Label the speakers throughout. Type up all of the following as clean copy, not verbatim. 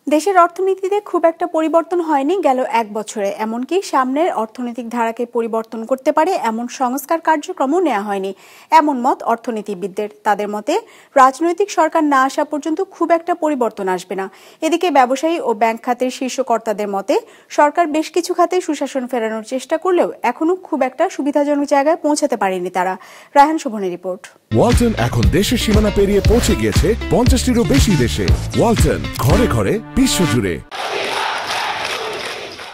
Speaker 1: দেশের অর্থনীতিতে খুব একটা পরিবর্তন হয়নি গেল এক বছরে, এমনকি সামনের অর্থনৈতিক ধারাকে পরিবর্তন করতে পারে এমন সংস্কার কার্যক্রমও নেওয়া হয়নি, এমন মত অর্থনীতিবিদদের। তাদের মতে রাজনৈতিক সরকার না আসা পর্যন্ত খুব একটা পরিবর্তন আসবে না। এদিকে ব্যবসায়ী ও ব্যাংক খাতের শীর্ষ কর্তাদের মতে সরকার বেশ কিছু খাতে সুশাসন ফেরানোর চেষ্টা করলেও এখনো খুব একটা সুবিধাজনক জায়গায় পৌঁছাতে পারেনি তারা। রায়হান শোভনের রিপোর্ট।
Speaker 2: ওয়ালটন এখন দেশের সীমানা পেরিয়ে পৌঁছে গিয়েছে 50টিরও বেশি দেশে। ওয়ালটন, ঘরে ঘরে বিশ্বজুড়ে।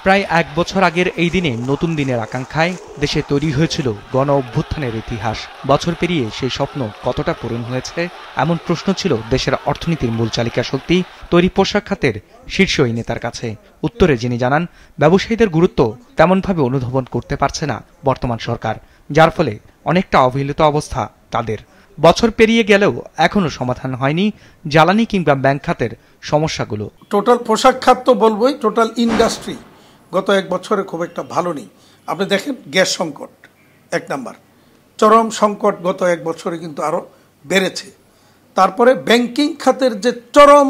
Speaker 3: প্রায় এক বছর আগের এই দিনে নতুন দিনের আকাঙ্ক্ষায় দেশে তৈরি হয়েছিল গণ অভ্যুত্থানের ইতিহাস। বছর পেরিয়ে সেই স্বপ্ন কতটা পূরণ হয়েছে এমন প্রশ্ন ছিল দেশের অর্থনীতির মূল চালিকা শক্তি তৈরি পোশাক খাতের শীর্ষ এই নেতার কাছে। উত্তরে যিনি জানান, ব্যবসায়ীদের গুরুত্ব তেমনভাবে অনুধাবন করতে পারছে না বর্তমান সরকার, যার ফলে অনেকটা অবহেলিত অবস্থা তাদের। বছর পেরিয়ে গেলেও এখনো সমাধান হয়নি জ্বালানি কিংবা ব্যাংক খাতের সমস্যাগুলো।
Speaker 4: টোটাল পোশাক খাত তো বলবোই, টোটাল ইন্ডাস্ট্রি গত এক বছরে খুব একটা ভালো নেই। আপনি দেখেন গ্যাস সংকট এক নাম্বার, চরম সংকট গত এক বছরে কিন্তু আরো বেড়েছে। তারপরে ব্যাংকিং খাতের যে চরম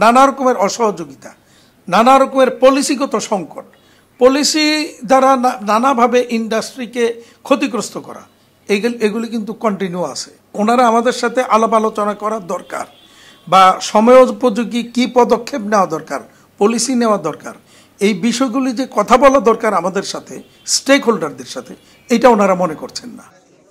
Speaker 4: নানা রকমের অসহযোগিতা, নানা রকমের পলিসিগত সংকট, পলিসি দ্বারা নানাভাবে ইন্ডাস্ট্রিকে ক্ষতিগ্রস্ত করা, এগুলি কিন্তু কন্টিনিউ আছে। ওনারা আমাদের সাথে আলাপ আলোচনা করার দরকার, বা সময়োপযোগী কি পদক্ষেপ নেওয়া দরকার, পলিসি নেওয়া দরকার, এই বিষয়গুলি যে কথা বলা দরকার আমাদের সাথে, স্টেক হোল্ডারদের সাথে, এটা ওনারা মনে করছেন না।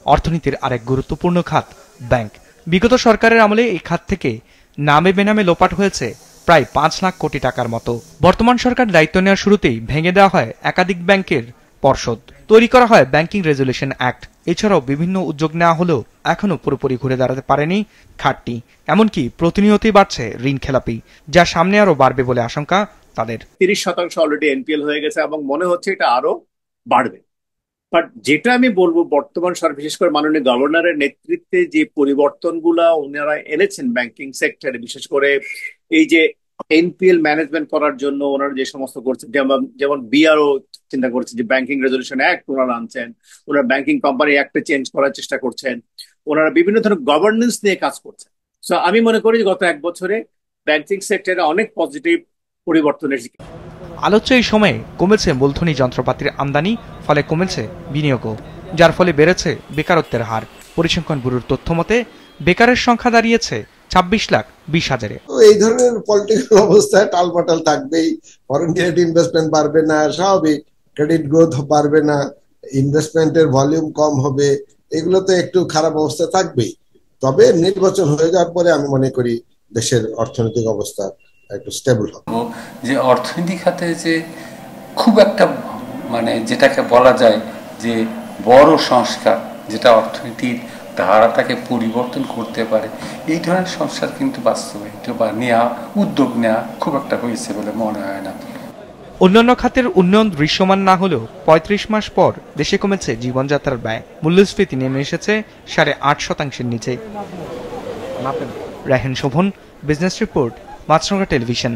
Speaker 3: অর্থনীতির আরেক গুরুত্বপূর্ণ খাত ব্যাংক। বিগত সরকারের আমলে এই খাত থেকে নামে বেনামে লোপাট হয়েছে প্রায় 5 লাখ কোটি টাকার মতো। বর্তমান সরকার দায়িত্ব নেওয়ার শুরুতেই ভেঙে দেওয়া হয় একাধিক ব্যাংকের পর্ষদ, তৈরি করা হয় ব্যাংকিং রেজুলেশন অ্যাক্ট। এছাড়াও বিভিন্ন উদ্যোগ নেওয়া হলেও এখনো পুরোপুরি ঘুরে দাঁড়াতে পারেনি খাতটি। এমনকি প্রতিনিয়তই বাড়ছে ঋণ খেলাপি, যা সামনে আরো বাড়বে বলে আশঙ্কা তাদের।
Speaker 5: 30% অলরেডি এনপিএল হয়ে গেছে এবং মনে হচ্ছে এটা আরো বাড়বে। বাট যেটা আমি বলবো, বর্তমান সরকার বিশেষ করে মাননীয় গভর্নরের নেতৃত্বে যে পরিবর্তনগুলা ওনারা এনেছেন ব্যাংকিং সেক্টরে, বিশেষ করে এই যে এনপিএল ম্যানেজমেন্ট করার জন্য ওনারা যে সমস্ত করছেন, যেমন বিআরও চিন্তা করছে, যে ব্যাংকিং রেজলিউশন অ্যাক্ট ওনারা আনছেন, ওনারা ব্যাংকিং কোম্পানি অ্যাক্টে চেঞ্জ করার চেষ্টা করছেন, ওনারা বিভিন্ন ধরনের গভর্নেন্স নিয়ে কাজ করছেন। সো আমি মনে করি যে গত এক বছরে ব্যাংকিং সেক্টরে অনেক পজিটিভ পরিবর্তন এসেছে।
Speaker 3: আলোচ্য এই সময়ে কমেছে মূলধনী যন্ত্রপাতির আমদানি, ফলে কমেছে বিনিয়োগও, যার ফলে বেড়েছে বেকারত্বের হার। পরিসংখ্যান ব্যুরোর তথ্য মতে বেকারের সংখ্যা দাঁড়িয়েছে 26,20,000-এ।
Speaker 6: এই ধরনের পলিটিক্যাল অবস্থায় টালমাটাল থাকবেই। ফরেন ডিরেক্ট ইনভেস্টমেন্ট বাড়বে না, স্বাভাবিক ক্রেডিট গ্রোথ বাড়বে না, ইনভেস্টমেন্টের ভলিউম কম হবে, এগুলো তো একটু খারাপ অবস্থা থাকবেই। তবে নির্বাচন হয়ে যাওয়ার পরে আমি মনে করি দেশের অর্থনৈতিক অবস্থা একটু স্টেবল হবে।
Speaker 7: যে অর্থনীতি খাতে যে খুব একটা যেটাকে বলা যায় যে বড় সংস্কার, যেটা অর্থনীতির ধারাটাকে পরিবর্তন করতে পারে, এই ধরনের সংস্কার কিন্তু বাস্তবায়িত বা উদ্যোগ নেওয়া খুব একটা হয়েছে বলে মনে হয় না।
Speaker 3: অন্যান্য খাতের উন্নয়ন দৃশ্যমান না হলেও 35 মাস পর দেশে কমেছে জীবনযাত্রার ব্যয়, মূল্যস্ফীতি নেমে এসেছে 8.5% নিচে। রায়হান শোভন, বিজনেস রিপোর্ট, মাছরাঙা টেলিভিশন।